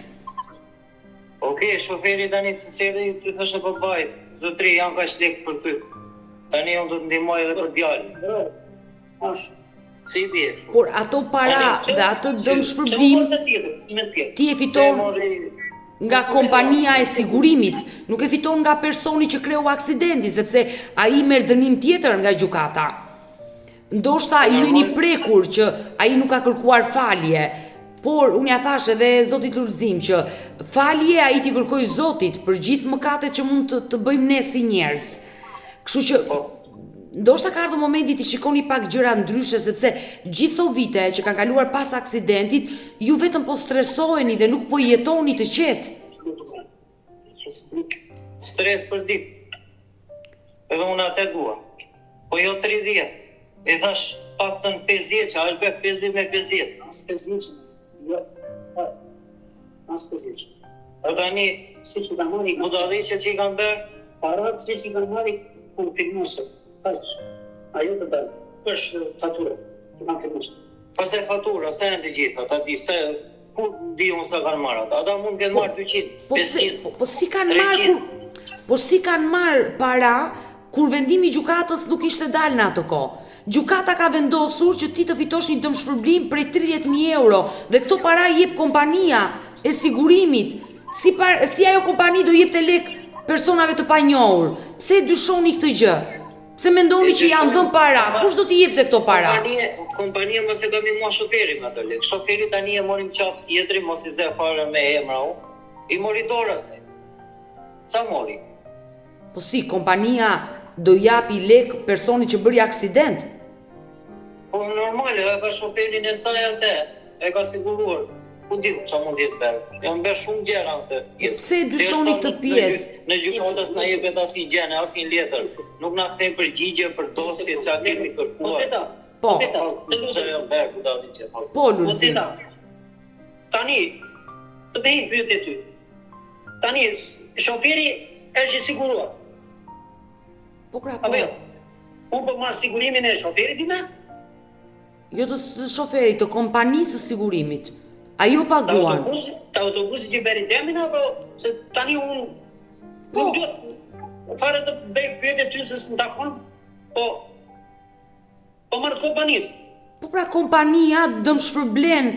Okej, shoferi tani pse seri ti thoshe babait, zotri janë kaq lek për ty. Tani unë do të ndihmoj edhe për djalin. Si bie? Por ato para dhe atë dëmshpërblim ti e fiton nga kompania e sigurimit, nuk e fiton nga personi që kreu aksidentin, sepse ai merr dënim tjetër nga gjykata. Ndoshta ju jeni prekur që ai nuk ka kërkuar falje. Por unë ja thash edhe Zotit Lulzim që falje ai t'i kërkoj Zotit për gjithë mëkatet që mund të bëjmë ne si njerëz. Kështu që ndoshta ka ardhur momenti t'i shikoni pak gjëra ndryshe, sepse gjithë këto vite që kanë kaluar pas aksidentit, ju vetëm po stresoheni dhe nuk po jetoni të qetë. Stres për ditë. Edhe unë atë dua. Po jo 30. E thash paktën 50, a është bërë 50 me 50. As 50. Jo. As 50. O tani, Si që ka marri, budalliqe që i kanë bërë, parat si që kanë marri, ku firmosë. Taq. Ajo të bërë. është faturë. Që kanë firmosë. pas e fatura, se në të gjitha, ta di se ku di unë sa kanë marrë ata. Ata mund të kenë marrë 200, 500, po si kanë marrë 300. Po si kanë marrë para kur vendimi i gjykatës nuk ishte dalë në atë kohë. Gjykata ka vendosur që ti të fitosh një dëmshpërblim prej 30.000 euro dhe këto para jep kompania e sigurimit. Si ajo kompani do jepte lek personave të panjohur? Pse dyshoni këtë gjë? Pse mendoni që janë dhënë para? Kush do t'i jepte këto para? Kompania mos e ka mua shoferi me ato lek. Shoferi tani e morim qafë tjetri, mos i zë fare me emra u. I mori dora se. Sa mori? Po si, kompania do japi lek personit që bëri aksident? Po normal, e ka shoferin e saj atë, e ka siguruar. Ku di që mund jetë bërë? Janë bërë shumë gjera në të. Pse dyshoni këtë pjesë? Në gjykatës na jepet asnjë gjë, asnjë letër. Nuk na kthejnë përgjigje për dosje që kemi kërkuar. Po. Po, Lulzim. Tani, të bëjnë pyetje ty. Tani, shoferi është i siguruar. Po pra, Apo jo? Unë po marr sigurimin e shoferit time? Jo të shoferit, të kompanisë së sigurimit. Ajo paguan. Të autobusi që beri demin, apo se tani unë nuk duhet fare të bëj pyetje ty se s'm takon, po marr kompanisë. Po pra, kompania dëmshpërblen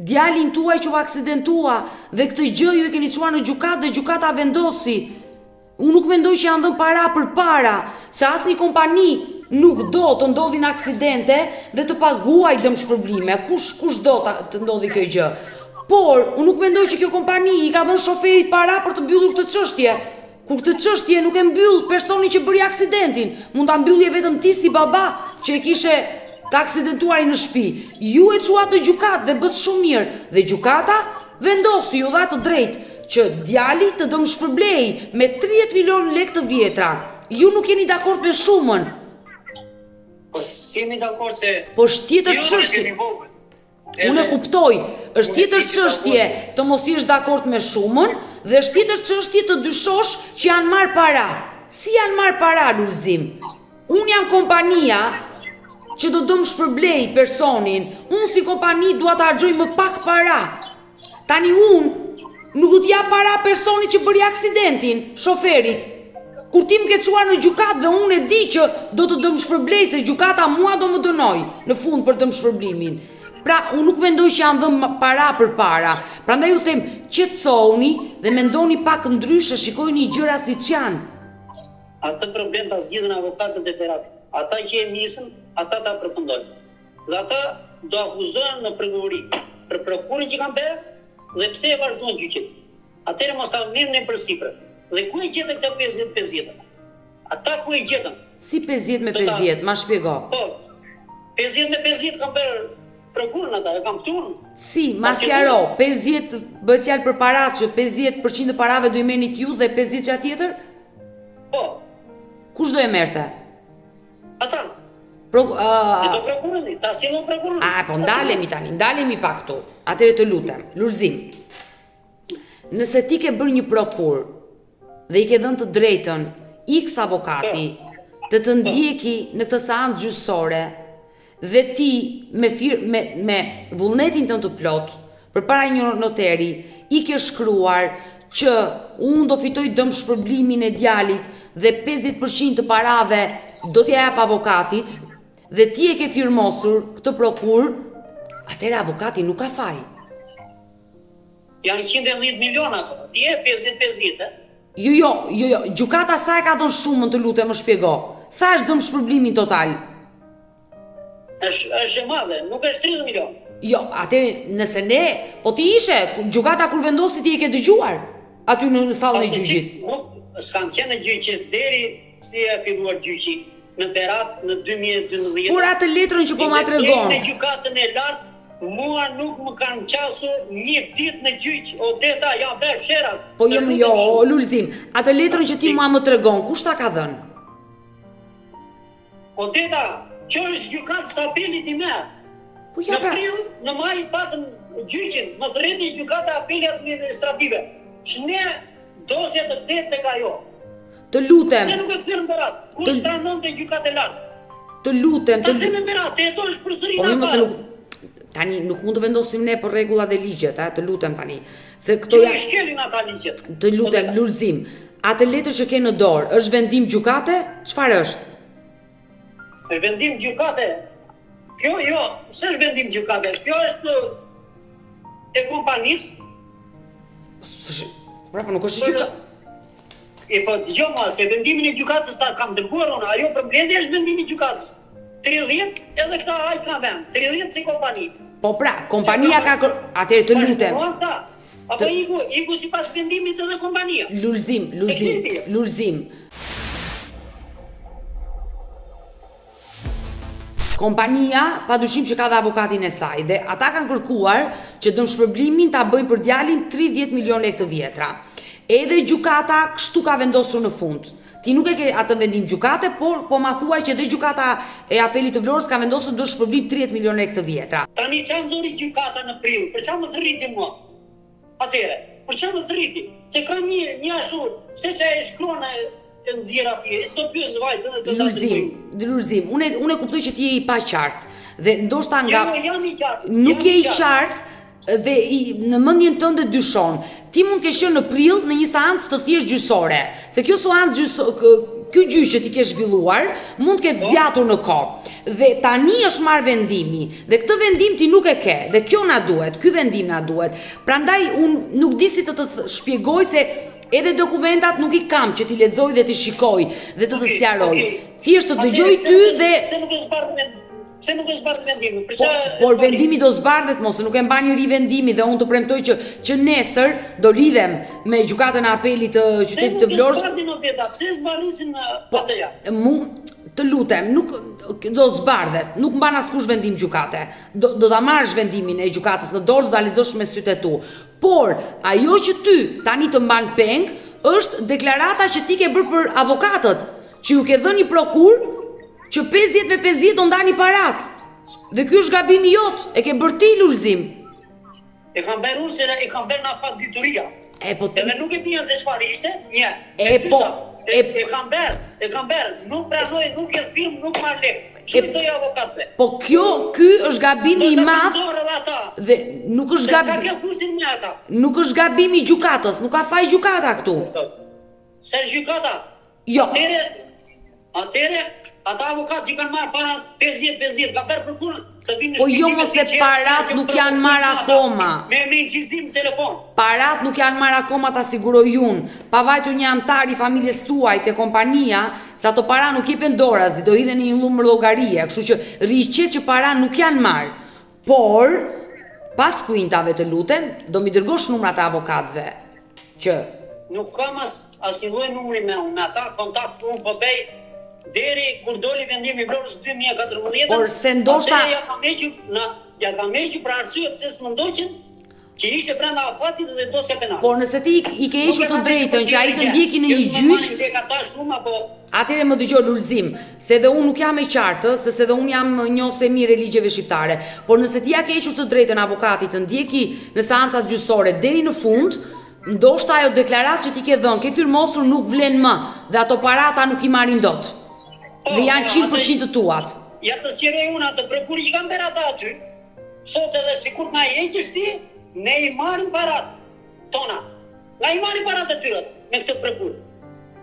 djalin tuaj që u aksidentua dhe këtë gjë ju e keni çuar në gjykatë dhe gjykata vendosi. Unë nuk mendoj që janë dhënë para për para, se asnjë kompani nuk do të ndodhin aksidente dhe të paguaj dëmshpërblime. Kush do të ndodhi kjo gjë? Por, unë nuk mendoj që kjo kompani i ka dhënë shoferit para për të mbyllur këtë çështje. Kur këtë çështje nuk e mbyll personi që bëri aksidentin, mund ta mbyllje vetëm ti si baba që e kishe të aksidentuarin në shtëpi. Ju e çuat në gjykatë dhe bët shumë mirë dhe gjykata vendosi ju dha të drejtë që djali të dëmshpërblej me 30 milion lek të vjetra. Ju nuk jeni dakord me shumën. Po si jemi dakord se... Po është tjetër çështje. Unë e kuptoj, është tjetër çështje të mos jesh dakord me shumën dhe është tjetër çështje të dyshosh që janë marrë para. Si janë marrë para, Lulzim? Unë jam kompania që do dëmshpërblej personin. Unë si kompani dua të harxoj më pak para. Tani unë nuk do t'ja para personit që bëri aksidentin, shoferit. Kur ti më ke çuar në gjykatë dhe unë e di që do të dëmshpërblej se gjykata mua do më dënoj në fund për dëmshpërblimin. Pra, unë nuk mendoj që janë dhënë para për para. Prandaj ju them, qetësohuni dhe mendoni pak ndryshe, shikojini gjëra siç janë. Atë problem ta zgjidhin avokatët e terapi. Ata që e nisën, ata ta përfundojnë. Dhe ata do akuzohen në prokurori për prokurin që kanë bërë dhe pse e vazhdojnë gjyqin. Atëherë mos ta mirën për sipër. Dhe ku e gjetën këta 50-50? Ata ku e gjetën? Si 50 me 50, ma shpjego. Po, 50 me 50 kanë bërë prokurën ata, e kanë këturën. Si, ma sqaro, 50 bëhet fjalë për para që 50% e parave do i merrnit ju dhe 50 që tjetër? Po. Kush do e merrte? Ata. E do prokurën, ta sillon prokurën. Po ndalemi pak këtu. Atëherë të lutem, Lulzim. Nëse ti ke bërë një prokur dhe i ke dhënë të drejtën X avokati të ndjeki në këtë seancë gjyqësore dhe ti me vullnetin tënd të plot përpara një noteri i ke shkruar që unë do fitoj dëmshpërblimin e djalit dhe 50% të parave do t'ja jap avokatit dhe ti e ke firmosur këtë prokur, atëherë avokati nuk ka faj. Janë 110 miliona ato. Ti e 50-50, Jo, gjykata sa e ka dhënë shumën, të lutem më shpjego. Sa është dëmshpërblimi total? Është e madhe, nuk është 30 milion. Jo, atë nëse ne, po ti ishe, gjykata kur vendosi ti e ke dëgjuar aty në sallën e gjyqit. Nuk s'kam qenë në gjyqit deri si e filluar gjyqi në Berat në 2012. Por atë letrën që po ma tregon. Në gjykatën e lartë, mua nuk më kanë qasur një ditë në gjyq, o deta ja bërë fsheras. Po jo, Lulzim, atë letrën që ti mua më tregon, kush ta ka dhënë? O deta, kjo është gjykatë sa apelit i merë. Po ja në pra. prill, në maj patën gjyqin, më threti gjykata apelit administrative. Shne dosja të kthehet tek ajo. Të lutem. Se nuk e kthyer në Berat? Kush pranon te gjykatë e lartë? Të lutem, Ta kthej në Berat, te jetosh përsëri po në mos nuk tani nuk mund të vendosim ne për rregullat e ligjit, të lutem tani. Se këto janë shkelin ata ligjet. Të lutem, Lulzim, atë letër që ke në dorë, është vendim gjykate? Çfarë është? E vendim gjykate. Kjo jo, s'është vendim gjykate. Kjo është e kompanisë. Pra, po nuk është gjykate. E po dëgjoj mua, se vendimin e gjykatës ta kam dërguar unë, ajo përmbledhja është vendimi i gjykatës. 30 edhe këta ai ka vend. 30 si kompani. Po pra, kompania ka atëherë të lutem. Apo iku sipas vendimit edhe kompania. Lulzim. Kompania padyshim që ka dhe avokatin e saj dhe ata kanë kërkuar që dëmshpërblimin ta bëjnë për djalin 30 milion lekë të vjetra. Edhe gjykata kështu ka vendosur në fund. Ti nuk e ke atë vendim gjykate, por po ma thuaj që edhe gjykata e apelit të Vlorës ka vendosur dëmshpërblim 30 milion lekë të vjetra. Tani çan zori gjykata në prill, për çfarë më thriti mua? Atëre, për çfarë më thriti? Se ka një ashtu, se çka e shkruan e nxjerr atje, do pyes vajzën e do ta dëgjoj. Lulzim, unë e kuptoj që ti je i paqartë dhe ndoshta nga jam i qartë. Nuk je i qartë dhe në mendjen tënde dyshon. Ti mund të kesh qenë në prill në një seancë të thjesht gjyqësore, se kjo seancë ky gjyq që ti ke zhvilluar mund të ketë zgjatur në kohë. Dhe tani është marrë vendimi, dhe këtë vendim ti nuk e ke, dhe kjo na duhet, ky vendim na duhet. Prandaj unë nuk di si të shpjegoj se edhe dokumentat nuk i kam që ti lexoj dhe ti shikoj dhe të sqaroj. Thjesht të dëgjoj ty dhe Pse nuk është zbardhur vendimi? Por vendimi do zbardhet mos, nuk e mban një ri vendimi dhe unë të premtoj që nesër do lidhem me gjykatën e apelit të qytetit të Vlorës. Pse zbardhin atë ja? Të lutem, nuk do zbardhet, nuk mban askush vendim gjykate. Do ta marrësh vendimin e gjykatës në dorë, do ta lexosh me sytë e tu. Por ajo që ty tani të mban peng është deklarata që ti ke bërë për avokatët, që ju ke dhënë një prokur që 50 me 50 do ndani parat. Dhe ky është gabimi jot, e ke bërë ti Lulzim. E kam bërë unë se e kam bërë në afat-dituria. Edhe nuk e pija se çfarë ishte, një. E kam bërë, nuk pranoj, nuk e firm, nuk marr lekë. Shkoj avokatëve. Po ky është gabimi i madh. Dhe nuk është Nuk është gabimi i gjykatës, nuk ka faj gjykata këtu. Se gjykata. Jo. Atëre ata avokatë që kanë marrë para 50-50, ka bërë prokurën, të vinë në Po jo mos se parat nuk janë marrë akoma. Me gjizim telefon. Parat nuk janë marrë akoma, ta siguroj unë. Pavajtur një antar i familjes tuaj te kompania, sa ato para nuk jepen dorazi, do hidhen në një numër llogarie, kështu që riqet që para nuk janë marrë. Por pas kuintave të lutem, do mi dërgosh numrat e avokatëve që nuk kam asnjë lloj numri me unë, me ata kontakt unë po bëj deri kur doli vendimi i Vlorës 2014. Por se ndoshta ja kam hequr për arsye se s'më ndoqën që ishte brenda afatit dhe dosja penale. Por nëse ti i ke hequr të drejtën që ai të ndjeki në një gjyq, atëherë më dëgjoj Lulzim, se edhe unë nuk jam e qartë, se edhe unë jam njohse mirë e ligjeve shqiptare. Por nëse ti ja ke hequr të drejtën avokatit të ndjeki në seancat gjyqësore deri në fund, ndoshta ajo deklaratë që ti ke dhënë, ke firmosur nuk vlen më dhe ato parata nuk i marrin dot. Dhe janë 100% të tuat. Ja të sqaroj unë atë prokurë që kanë bërë ata aty. Thotë edhe sikur na i heqësh ti, ne i marrim parat tona. Na i marrim parat e tyre me këtë prokurë.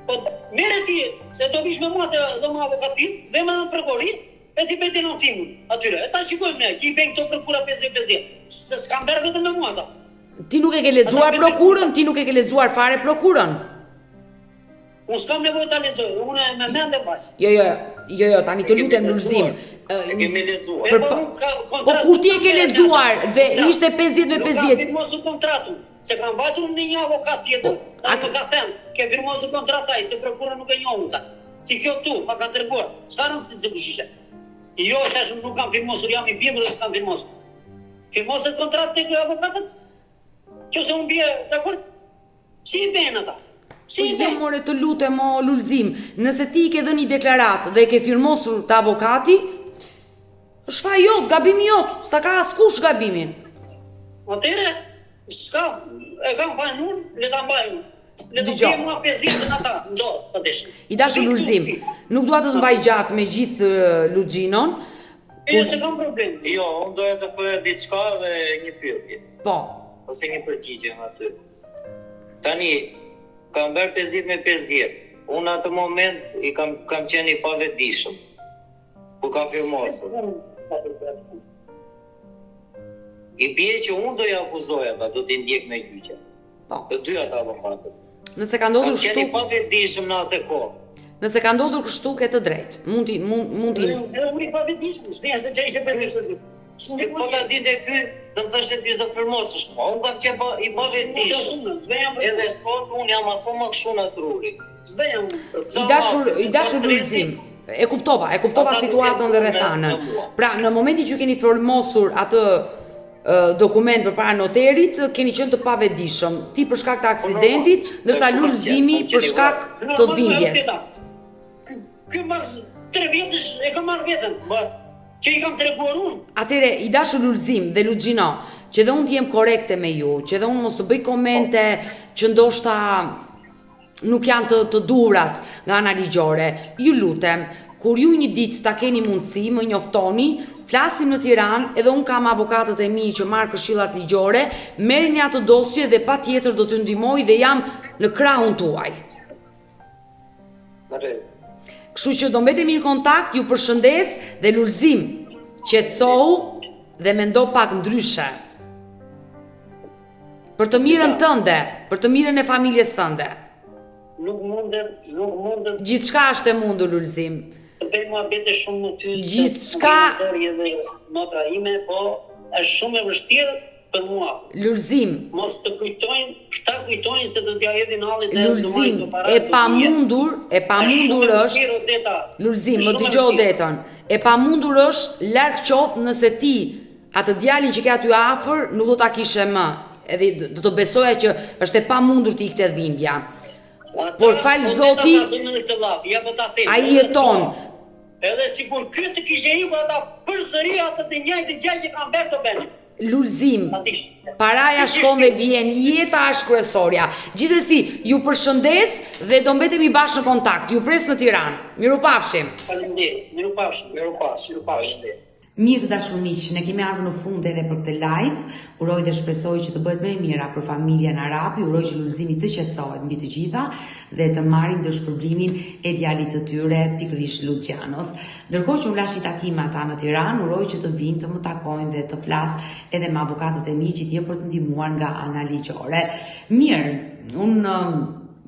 Po merre ti, e do vish me mua te dhoma avokatis, dhe me prokurin, e ti bëj denoncimin atyre. E ta shikojmë ne, që i bën këto prokura 50-50. Se s'kan bërë vetëm me mua ata. Ti nuk e ke lexuar prokurën, ti nuk e ke lexuar fare prokurën. Unë s'kam nevojë ta lexoj, unë me mend e mbaj. Jo, tani të lutem Lulzim. E kemi lexuar. Po kur ti e ke lexuar dhe ishte 50 me 50. Nuk ka firmosu kontratën, se kam mbajtur në një avokat tjetër. Ai më ka thënë, ke firmosu kontrataj, se prokurori nuk e njohun ta. Si kjo tu, ma ka treguar. S'ka rëndësi se kush ishte. Jo, tash nuk kam firmosur, jam i bimur dhe s'kam firmosur. Firmoset kontratë tek avokatët? Kjo se unë bie, dakord? Si i bën ata? Po jo more të lutem o Lulzim, nëse ti ke dhënë një deklaratë dhe ke firmosur të avokati, është faj jot, gabimi jot, s'ta ka askush gabimin. Atëre, s'ka, e kam fajin unë, le ta mbaj unë. Le të bëjmë mua pezicën ata, ndor, po desh. I dashur Lulzim, nuk dua të mbaj gjatë me gjithë Lugjinon. Se kam problem. Jo, unë doja të thoja diçka dhe një pyetje. Po. Ose një përgjigje nga ty. Tani, kam bërë 50 me 50. Unë atë moment i kam qenë i pavetdijshëm. Ku kam firmosur. I bie që unë do i akuzoj ata, do t'i ndjek me gjyqe. Të dy ata avokatët. Nëse ka ndodhur kështu, kam qenë i pavetdijshëm në atë kohë. Nëse ka ndodhur kështu, ke të drejtë. Mund t'i. Unë i pavetdijshëm, s'dija se që ishte 50. Ti po ta ditë ky, do të thoshte ti do firmosësh. Unë kam qenë i pavetdijshëm. Edhe sot unë jam akoma kështu natyrori. I dashur Lulzim, e kuptova situatën dhe rrethanën. Pra, në momentin që keni firmosur atë dokument përpara noterit, keni qenë të pavetdijshëm. Ti për shkak të aksidentit, ndërsa Lulzimi për shkak të dhimbjes. Ky mas 3 vjetësh e kam marrë veten. Bas. Që i kam treguar unë. Atëre, i dashur Lulzim dhe Lugjino, që dhe unë t'jem korekte me ju, që dhe unë mos të bëj komente që ndoshta nuk janë të durat nga ana ligjore, ju lutem, kur ju një ditë ta keni mundësi, më njoftoni, flasim në Tiranë, edhe unë kam avokatët e mi që marrë këshillat ligjore, merrni atë dosje dhe patjetër do t'ju ndihmoj dhe jam në krahun tuaj. Kështu që do mbetemi në kontakt, ju përshëndes dhe Lulzim, qetësohu dhe mendo pak ndryshe. Për të mirën tënde, për të mirën e familjes tënde. Nuk mundem. Gjithçka është e mundur Lulzim. Të bëj muhabete shumë me ty. Gjithçka edhe motra ime, po është shumë e vështirë për mua. Lulzim. Mos të kujtojnë, këta kujtojnë se do t'ja hedhin hallit dhe Lulzim, e pamundur është. Lulzim, më dëgjoj Odetën. E pamundur është larg qoftë nëse ti atë djalin që ke aty afër nuk do ta kishe më. Edhe do të besoja që është e pamundur t'i ikte dhimbja. Por fal Zoti, ai jeton. Edhe sikur ky të kishe ikur ata përsëri atë të njëjtë gjë që kanë bërë të bënin. Lulzim, paraja shkon dhe vjen, jeta është kryesorja. Gjithsesi, ju përshëndes dhe do mbetemi bashkë në kontakt. Ju pres në Tiranë. Mirupafshim. Faleminderit. Mirupafshim. Mirë dashur miq, ne kemi ardhur në fund edhe për këtë live. Uroj dhe shpresoj që të bëhet më e mira për familjen Arapi, uroj që Lulzimi të qetësohet mbi të gjitha dhe të marrin dëshpërblimin e djalit të tyre pikërisht Lucianos. Ndërkohë që u lash një takim ata në Tiranë, uroj që të vinë të më takojnë dhe të flas edhe me avokatët e mi që t'jem për të ndihmuar nga ana ligjore. Mirë, unë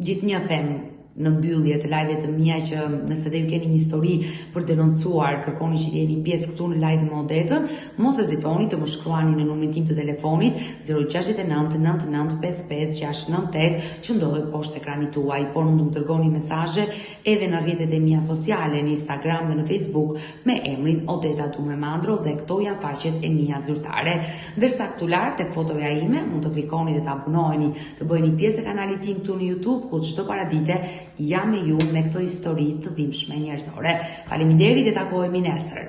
gjithnjë them në mbyllje të live-et të mia që nëse dhe ju keni një histori për denoncuar, kërkoni që jeni pjesë këtu në live me Odetën, mos hezitoni të më shkruani në numrin tim të telefonit 069 99 55 698 që ndodhet poshtë ekranit tuaj, por mund të më dërgoni mesazhe edhe në rrjetet e mia sociale, në Instagram dhe në Facebook me emrin Odeta Dumemandro dhe këto janë faqet e mia zyrtare. Ndërsa këtu lart tek fotoja ime mund të klikoni dhe të abonoheni, të bëheni pjesë e kanalit tim këtu në YouTube, ku çdo paradite jam me ju me këto histori të dhimbshme njerëzore. Faleminderit dhe takohemi nesër.